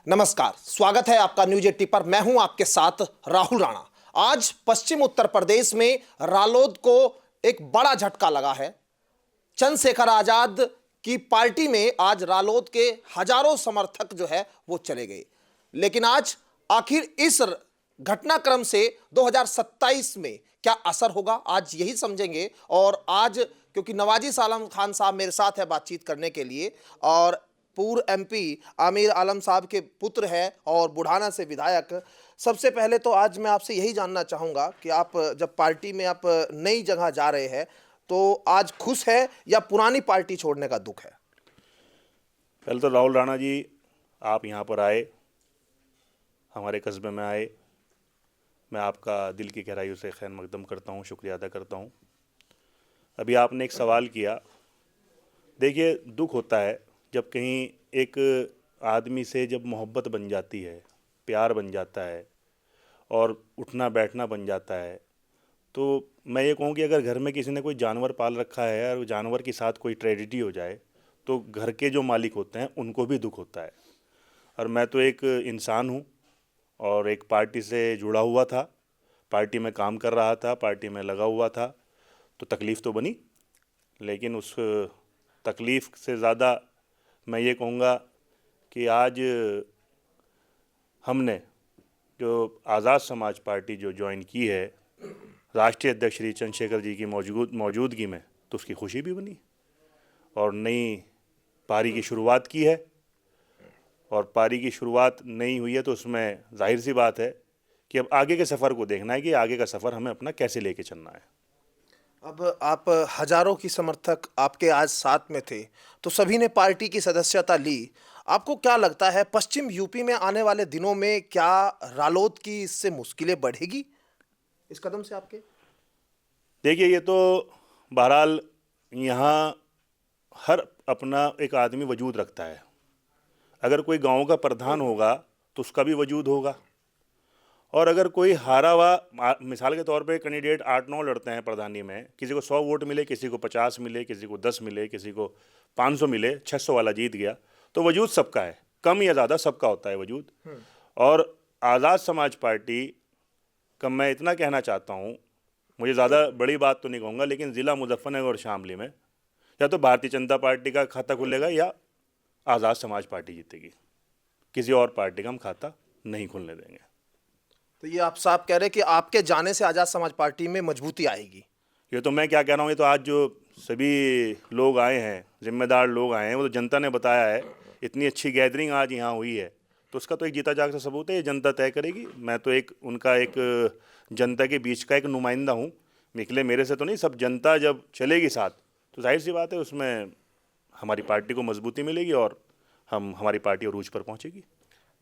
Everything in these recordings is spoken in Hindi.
नमस्कार, स्वागत है आपका न्यूज 80 पर। मैं हूं आपके साथ राहुल राणा। आज पश्चिम उत्तर प्रदेश में रालोद को एक बड़ा झटका लगा है। चंद्रशेखर आजाद की पार्टी में आज रालोद के हजारों समर्थक जो है वो चले गए, लेकिन आज आखिर इस घटनाक्रम से 2027 में क्या असर होगा, आज यही समझेंगे। और आज क्योंकि नवाजिश आलम खान साहब मेरे साथ है बातचीत करने के लिए, और पूर्व एमपी आमिर आलम साहब के पुत्र है और बुढ़ाना से विधायक। सबसे पहले तो आज मैं आपसे यही जानना चाहूँगा कि आप जब पार्टी में आप नई जगह जा रहे हैं तो आज खुश है या पुरानी पार्टी छोड़ने का दुख है? पहले तो राहुल राणा जी, आप यहाँ पर आए, हमारे कस्बे में आए, मैं आपका दिल की गहराइयों से खैर मकदम करता हूँ, शुक्रिया अदा करता हूँ। अभी आपने एक सवाल किया। देखिए, दुख होता है जब कहीं एक आदमी से जब मोहब्बत बन जाती है, प्यार बन जाता है और उठना बैठना बन जाता है। तो मैं ये कहूँ कि अगर घर में किसी ने कोई जानवर पाल रखा है और जानवर के साथ कोई ट्रेजेडी हो जाए तो घर के जो मालिक होते हैं उनको भी दुख होता है। और मैं तो एक इंसान हूँ और एक पार्टी से जुड़ा हुआ था, पार्टी में काम कर रहा था, पार्टी में लगा हुआ था, तो तकलीफ़ तो बनी। लेकिन उस तकलीफ़ से ज़्यादा मैं ये कहूँगा कि आज हमने जो आज़ाद समाज पार्टी जो ज्वाइन की है राष्ट्रीय अध्यक्ष श्री चंद्रशेखर जी की मौजूदगी में, तो उसकी खुशी भी बनी और नई पारी की शुरुआत की है। और पारी की शुरुआत नहीं हुई है तो उसमें जाहिर सी बात है कि अब आगे के सफ़र को देखना है कि आगे का सफ़र हमें अपना कैसे लेके चलना है। अब आप हजारों की समर्थक आपके आज साथ में थे, तो सभी ने पार्टी की सदस्यता ली। आपको क्या लगता है पश्चिम यूपी में आने वाले दिनों में क्या रालोद की इससे मुश्किलें बढ़ेगी इस कदम से आपके? देखिए, ये तो बहरहाल यहाँ हर अपना एक आदमी वजूद रखता है। अगर कोई गांव का प्रधान होगा तो उसका भी वजूद होगा, और अगर कोई हारा हुआ, मिसाल के तौर पे कैंडिडेट 8-9 लड़ते हैं प्रधानी में, किसी को 100 वोट मिले, किसी को 50 मिले, किसी को 10 मिले, किसी को 500 मिले, 600 वाला जीत गया, तो वजूद सबका है, कम या ज़्यादा सबका होता है वजूद। और आज़ाद समाज पार्टी का मैं इतना कहना चाहता हूँ, मुझे ज़्यादा बड़ी बात तो नहीं कहूँगा, लेकिन ज़िला मुजफ्फरनगर और शामली में या तो भारतीय जनता पार्टी का खाता खुलेगा या आज़ाद समाज पार्टी जीतेगी। किसी और पार्टी का हम खाता नहीं खुलने देंगे। तो ये आप साफ कह रहे हैं कि आपके जाने से आज़ाद समाज पार्टी में मजबूती आएगी? ये तो मैं क्या कह रहा हूँ, ये तो आज जो सभी लोग आए हैं, जिम्मेदार लोग आए हैं, वो तो जनता ने बताया है। इतनी अच्छी गैदरिंग आज यहाँ हुई है तो उसका तो एक जीता जागता सबूत है, ये जनता तय करेगी। मैं तो एक उनका एक जनता के बीच का एक नुमाइंदा हूँ, निकले मेरे से तो नहीं, सब जनता जब चलेगी साथ तो जाहिर सी बात है उसमें हमारी पार्टी को मजबूती मिलेगी और हमारी पार्टी अरूज पर पहुँचेगी।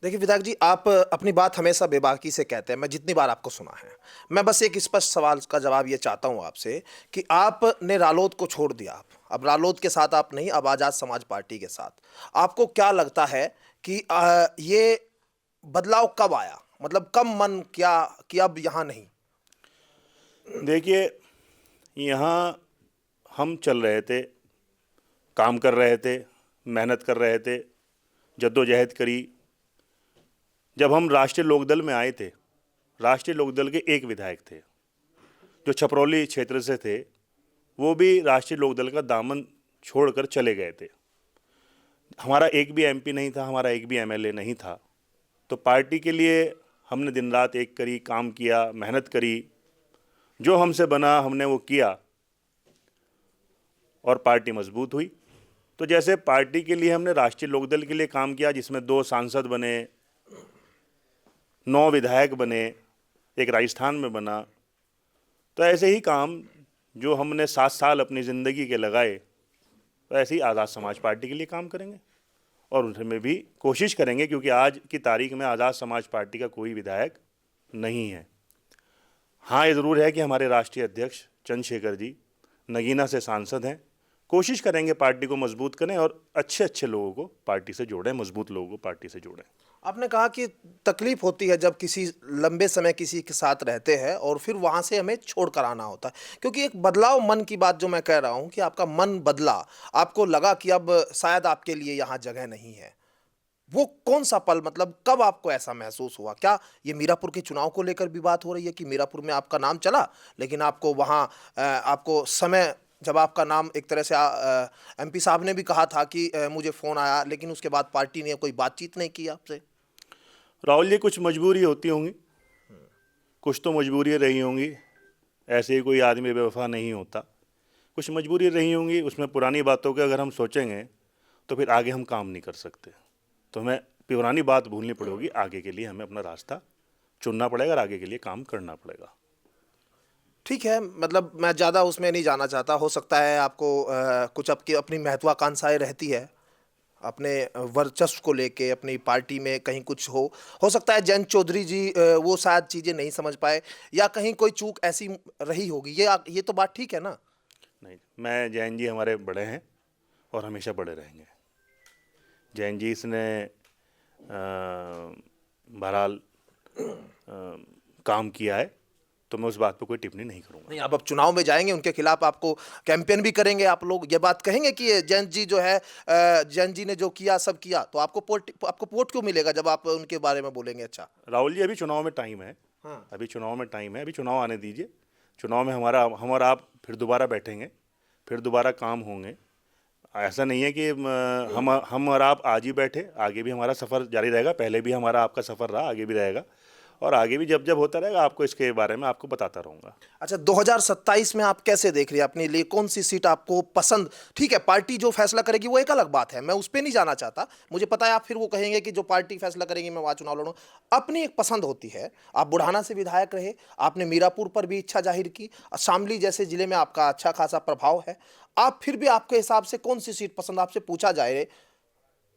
देखिए विधायक जी, आप अपनी बात हमेशा बेबाकी से कहते हैं, मैं जितनी बार आपको सुना है। मैं बस एक स्पष्ट सवाल का जवाब ये चाहता हूँ आपसे कि आपने रालोद को छोड़ दिया, आप अब रालोद के साथ आप नहीं, अब आज़ाद समाज पार्टी के साथ। आपको क्या लगता है कि ये बदलाव कब आया, मतलब कब मन क्या कि अब यहाँ नहीं? देखिए, यहाँ हम चल रहे थे, काम कर रहे थे, मेहनत कर रहे थे, जद्दोजहद करी। जब हम राष्ट्रीय लोकदल में आए थे, राष्ट्रीय लोकदल के एक विधायक थे जो छपरौली क्षेत्र से थे, वो भी राष्ट्रीय लोकदल का दामन छोड़कर चले गए थे। हमारा एक भी एमपी नहीं था, हमारा एक भी एमएलए नहीं था। तो पार्टी के लिए हमने दिन रात एक करी, काम किया, मेहनत करी, जो हमसे बना हमने वो किया और पार्टी मजबूत हुई। तो जैसे पार्टी के लिए हमने राष्ट्रीय लोकदल के लिए काम किया, जिसमें 2 सांसद बने, 9 विधायक बने, एक राजस्थान में बना, तो ऐसे ही काम जो हमने 7 साल अपनी ज़िंदगी के लगाए, तो ऐसे ही आज़ाद समाज पार्टी के लिए काम करेंगे और उसमें भी कोशिश करेंगे, क्योंकि आज की तारीख में आज़ाद समाज पार्टी का कोई विधायक नहीं है। हाँ, ये ज़रूर है कि हमारे राष्ट्रीय अध्यक्ष चंद्रशेखर जी नगीना से सांसद हैं। कोशिश करेंगे पार्टी को मजबूत करें और अच्छे अच्छे लोगों को पार्टी से जोड़ें, मजबूत लोगों को पार्टी से जोड़ें। आपने कहा कि तकलीफ होती है जब किसी लंबे समय किसी के साथ रहते हैं और फिर वहाँ से हमें छोड़ कर आना होता है, क्योंकि एक बदलाव मन की बात जो मैं कह रहा हूँ कि आपका मन बदला, आपको लगा कि अब शायद आपके लिए यहाँ जगह नहीं है। वो कौन सा पल, मतलब कब आपको ऐसा महसूस हुआ? क्या ये मीरापुर के चुनाव को लेकर भी बात हो रही है कि मीरापुर में आपका नाम चला, लेकिन आपको वहाँ आपको समय, जब आपका नाम एक तरह से एमपी साहब ने भी कहा था कि मुझे फ़ोन आया, लेकिन उसके बाद पार्टी ने कोई बातचीत नहीं की आपसे? राहुल जी, कुछ मजबूरी होती होंगी, कुछ तो मजबूरी रही होंगी। ऐसे ही कोई आदमी बेवफा नहीं होता, कुछ मजबूरी रही होंगी। उसमें पुरानी बातों के अगर हम सोचेंगे तो फिर आगे हम काम नहीं कर सकते। तो हमें पुरानी बात भूलनी पड़ेगी, आगे के लिए हमें अपना रास्ता चुनना पड़ेगा और आगे के लिए काम करना पड़ेगा। ठीक है, मतलब मैं ज़्यादा उसमें नहीं जाना चाहता। हो सकता है आपको कुछ आपकी अपनी महत्वाकांक्षाएं रहती है, अपने वर्चस्व को लेके अपनी पार्टी में कहीं कुछ हो सकता है जयंत चौधरी जी वो शायद चीज़ें नहीं समझ पाए, या कहीं कोई चूक ऐसी रही होगी। ये तो बात ठीक है ना? नहीं, मैं जैन जी हमारे बड़े हैं और हमेशा बड़े रहेंगे। जैन जी इसने बहरहाल काम किया है, तो मैं उस बात पर कोई टिप्पणी नहीं करूँगा। नहीं, अब चुनाव में जाएंगे, उनके खिलाफ आपको कैंपेन भी करेंगे, आप लोग ये बात कहेंगे कि ये जयंत जी जो है, जयंत जी ने जो किया सब किया, तो आपको वोट क्यों मिलेगा जब आप उनके बारे में बोलेंगे? अच्छा, राहुल जी, अभी चुनाव में टाइम है। हाँ। अभी चुनाव में टाइम है, अभी चुनाव आने दीजिए। चुनाव में हमारा हम और आप फिर दोबारा बैठेंगे, फिर दोबारा काम होंगे। ऐसा नहीं है कि हम और आप आज ही बैठे, आगे भी हमारा सफ़र जारी रहेगा। पहले भी हमारा आपका सफ़र रहा, आगे भी रहेगा, और आगे भी जब जब होता रहेगा आपको इसके बारे में आपको बताता रहूँगा। अच्छा, 2027 में आप कैसे देख रही है अपने लिए? कौन सी सीट आपको पसंद? ठीक है, पार्टी जो फैसला करेगी वो एक अलग बात है, मैं उस पर नहीं जाना चाहता। मुझे पता है आप फिर वो कहेंगे कि जो पार्टी फैसला करेगी मैं वहाँ चुनाव लड़ूँ। अपनी एक पसंद होती है। आप बुढ़ाना से विधायक रहे, आपने मीरापुर पर भी इच्छा जाहिर की, शामली जैसे जिले में आपका अच्छा खासा प्रभाव है। आप फिर भी आपके हिसाब से कौन सी सीट पसंद? आपसे पूछा जाए,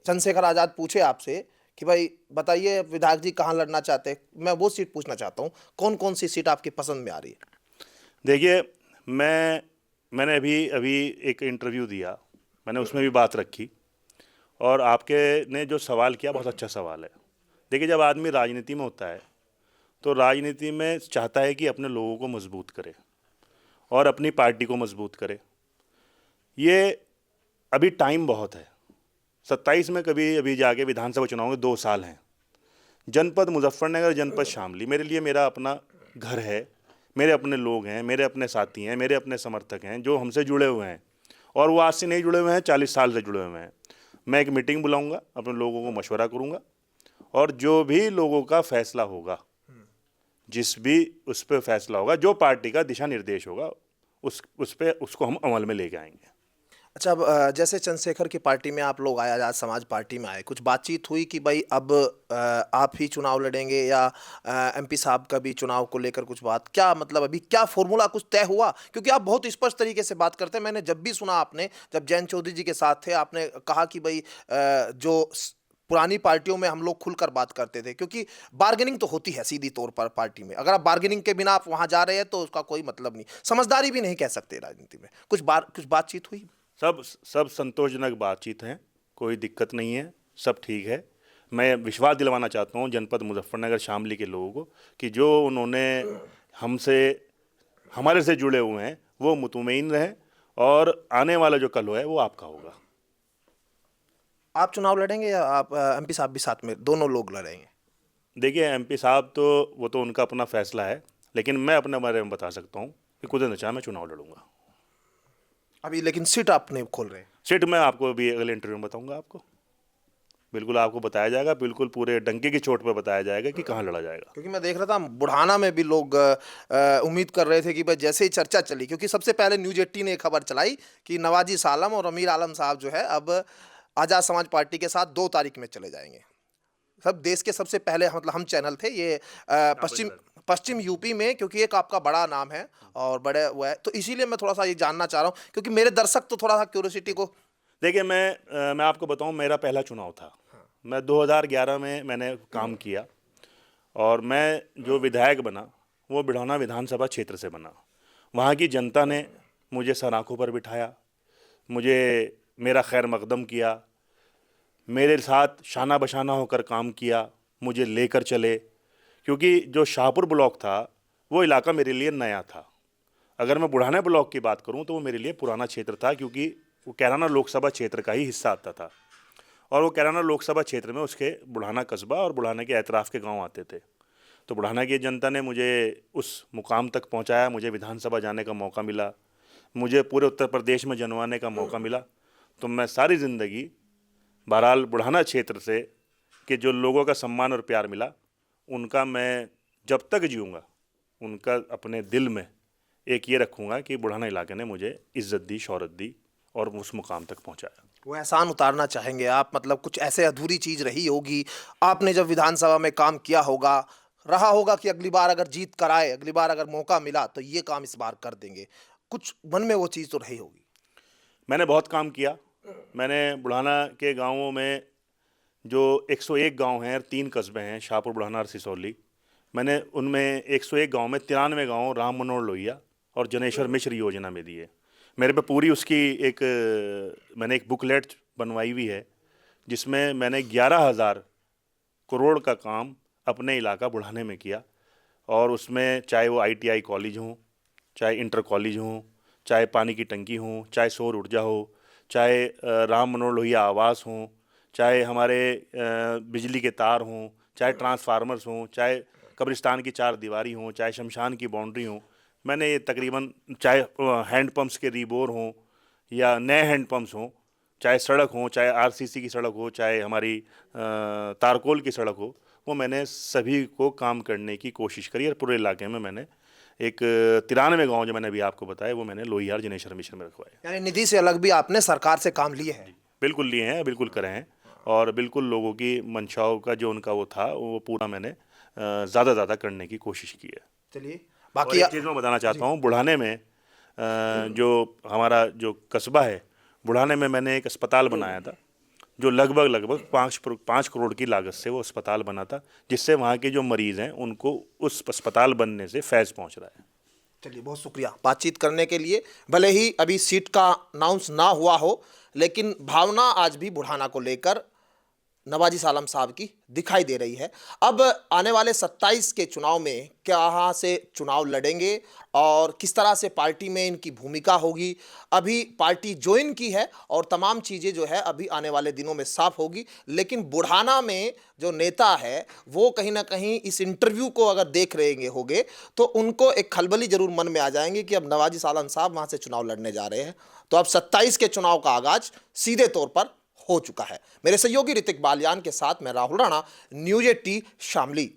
चंद्रशेखर आज़ाद पूछे आपसे कि भाई बताइए विधायक जी कहाँ लड़ना चाहते हैं, मैं वो सीट पूछना चाहता हूँ, कौन कौन सी सीट आपकी पसंद में आ रही है? देखिए, मैंने अभी अभी एक इंटरव्यू दिया, मैंने उसमें भी बात रखी, और आपके ने जो सवाल किया बहुत अच्छा सवाल है। देखिए, जब आदमी राजनीति में होता है तो राजनीति में चाहता है कि अपने लोगों को मजबूत करे और अपनी पार्टी को मजबूत करे। ये अभी टाइम बहुत है, 27 में कभी अभी जाके विधानसभा चुनाव में 2 साल हैं। जनपद मुजफ्फरनगर, जनपद शामली मेरे लिए मेरा अपना घर है, मेरे अपने लोग हैं, मेरे अपने साथी हैं, मेरे अपने समर्थक हैं जो हमसे जुड़े हुए हैं, और वो आज से नहीं जुड़े हुए हैं, 40 साल से जुड़े हुए हैं। मैं एक मीटिंग बुलाऊंगा, अपने लोगों को मशवरा करूंगा, और जो भी लोगों का फैसला होगा, जिस भी उस पर फैसला होगा, जो पार्टी का दिशा निर्देश होगा, उस पे उसको हम अमल में लेके आएंगे। अच्छा, अब जैसे चंद्रशेखर की पार्टी में आप लोग आए, आजाद समाज पार्टी में आए, कुछ बातचीत हुई कि भाई अब आप ही चुनाव लड़ेंगे, या एमपी साहब का भी चुनाव को लेकर कुछ बात? क्या मतलब अभी क्या फॉर्मूला कुछ तय हुआ? क्योंकि आप बहुत स्पष्ट तरीके से बात करते हैं। मैंने जब भी सुना, आपने जब जयंत चौधरी जी के साथ थे, आपने कहा कि भाई पुरानी पार्टियों में हम लोग खुलकर बात करते थे, क्योंकि बार्गेनिंग तो होती है सीधी तौर पर पार्टी में। अगर आप बार्गेनिंग के बिना आप वहां जा रहे हैं तो उसका कोई मतलब नहीं, समझदारी भी नहीं कह सकते राजनीति में। कुछ बातचीत हुई? सब संतोषजनक बातचीत हैं, कोई दिक्कत नहीं है, सब ठीक है। मैं विश्वास दिलवाना चाहता हूँ जनपद मुजफ्फरनगर शामली के लोगों को कि जो उन्होंने हमसे हमारे से जुड़े हुए हैं वो मुतमईन रहें, और आने वाला जो कल है वो आपका होगा। आप चुनाव लड़ेंगे या आप एमपी साहब भी साथ में, दोनों लोग लड़ेंगे? देखिए, एमपी साहब तो वो तो उनका अपना फैसला है, लेकिन मैं अपने बारे में बता सकता हूँ कि खुद नचा मैं चुनाव लड़ूंगा। अभी लेकिन सीट आप नहीं खोल रहे हैं? सीट मैं आपको अभी अगले इंटरव्यू में बताऊंगा। आपको बिल्कुल आपको बताया जाएगा, बिल्कुल पूरे डंके की चोट पर बताया जाएगा कि कहाँ लड़ा जाएगा। क्योंकि मैं देख रहा था बुढ़ाना में भी लोग उम्मीद कर रहे थे कि भाई जैसे ही चर्चा चली, क्योंकि सबसे पहले न्यूज 18 ने एक खबर चलाई कि नवाजी आलम और अमीर आलम साहब जो है अब आज़ाद समाज पार्टी के साथ 2 तारीख में चले जाएंगे। सब देश के सबसे पहले, मतलब हम चैनल थे ये पश्चिम यूपी में, क्योंकि एक आपका बड़ा नाम है और बड़े वो है, तो इसीलिए मैं थोड़ा सा ये जानना चाह रहा हूँ, क्योंकि मेरे दर्शक तो थोड़ा सा क्यूरियोसिटी को। देखिए, मैं आपको बताऊं, मेरा पहला चुनाव था। मैं 2011 में मैंने काम किया, और मैं जो विधायक बना वो बिढ़ौना विधानसभा क्षेत्र से बना। वहाँ की जनता ने मुझे सराखों पर बिठाया, मुझे मेरा खैर मकदम किया, मेरे साथ शाना बशाना होकर काम किया, मुझे लेकर चले, क्योंकि जो शाहपुर ब्लॉक था वो इलाका मेरे लिए नया था। अगर मैं बुढ़ाना ब्लॉक की बात करूं तो वो मेरे लिए पुराना क्षेत्र था, क्योंकि वो कैराना लोकसभा क्षेत्र का ही हिस्सा आता था। और वो कैराना लोकसभा क्षेत्र में उसके बुढ़ाना कस्बा और बुढ़ाना के एतराफ़ के गांव आते थे। तो बुढ़ाना की जनता ने मुझे उस मुकाम तक पहुंचाया, मुझे विधानसभा जाने का मौका मिला, मुझे पूरे उत्तर प्रदेश में जनवाने का मौका मिला। तो मैं सारी ज़िंदगी बहरहाल बुढ़ाना क्षेत्र से कि जो लोगों का सम्मान और प्यार मिला, उनका मैं जब तक जीऊँगा उनका अपने दिल में एक ये रखूँगा कि बुढ़ाना इलाके ने मुझे इज़्ज़त दी, शौहरत दी और उस मुकाम तक पहुँचाया। वो एहसान उतारना चाहेंगे आप, मतलब कुछ ऐसे अधूरी चीज़ रही होगी, आपने जब विधानसभा में काम किया होगा, रहा होगा कि अगली बार अगर जीत कर आए, अगली बार अगर मौका मिला तो ये काम इस बार कर देंगे, कुछ मन में वो चीज़ तो रही होगी। मैंने बहुत काम किया। मैंने बुढ़ाना के गांवों में जो 101 गांव हैं, 3 कस्बे हैं, शाहपुर, बुढ़ाना और सिसौली, मैंने उनमें 101 गांव में 93 गांव राम मनोहर लोहिया और जनेश्वर मिश्र योजना में दिए। मेरे पे पूरी उसकी मैंने एक बुकलेट बनवाई हुई है जिसमें मैंने 11,000 करोड़ का काम अपने इलाका बुढ़ाने में किया। और उसमें चाहे वो ITI कॉलेज हों, चाहे इंटर कॉलेज हों, चाहे पानी की टंकी हों, चाहे सौर ऊर्जा हो, चाहे राम मनोहर लोहिया आवास हों, चाहे हमारे बिजली के तार हों, चाहे ट्रांसफार्मर्स हों, चाहे कब्रिस्तान की 4 दीवारी हों, चाहे शमशान की बाउंड्री हों, मैंने ये तकरीबन, चाहे हैंड पंप्स के रीबोर हों या नए हैंड पंप्स हों, चाहे सड़क हो, चाहे RCC की सड़क हो, चाहे हमारी तारकोल की सड़क हो, वो मैंने सभी को काम करने की कोशिश करी। और पूरे इलाके में मैंने एक 93 गांव जो मैंने अभी आपको बताया वो मैंने लोहिया और जनेश्वर मिश्र में रखवाए। यानी निधि से अलग भी आपने सरकार से काम लिए हैं। बिल्कुल लिए हैं, बिल्कुल करे हैं, और बिल्कुल लोगों की मंशाओं का जो उनका वो था वो पूरा मैंने ज़्यादा करने की कोशिश की है। चलिए बाकी बाकी एक चीज़ मैं बताना चाहता हूँ, बुढ़ाने में जो हमारा जो कस्बा है, बुढ़ाने में मैंने एक अस्पताल बनाया था जो लगभग 5 करोड़ की लागत से वो अस्पताल बना था, जिससे वहाँ के जो मरीज़ हैं उनको उस अस्पताल बनने से फैज़ पहुँच रहा है। चलिए बहुत शुक्रिया बातचीत करने के लिए। भले ही अभी सीट का अनाउंस ना हुआ हो, लेकिन भावना आज भी बुढ़ाना को लेकर नवाजी सालम साहब की दिखाई दे रही है। अब आने वाले 27 के चुनाव में कहाँ से चुनाव लड़ेंगे और किस तरह से पार्टी में इनकी भूमिका होगी, अभी पार्टी ज्वाइन की है और तमाम चीज़ें जो है अभी आने वाले दिनों में साफ होगी। लेकिन बुढ़ाना में जो नेता है वो कहीं ना कहीं इस इंटरव्यू को अगर देख रहे होंगे तो उनको एक खलबली जरूर मन में आ जाएंगे कि अब नवाजी सालम साहब वहाँ से चुनाव लड़ने जा रहे हैं। तो अब 27 के चुनाव का आगाज सीधे तौर पर हो चुका है। मेरे सहयोगी ऋतिक बालियान के साथ मैं राहुल राणा, न्यूज़ 18 शामली।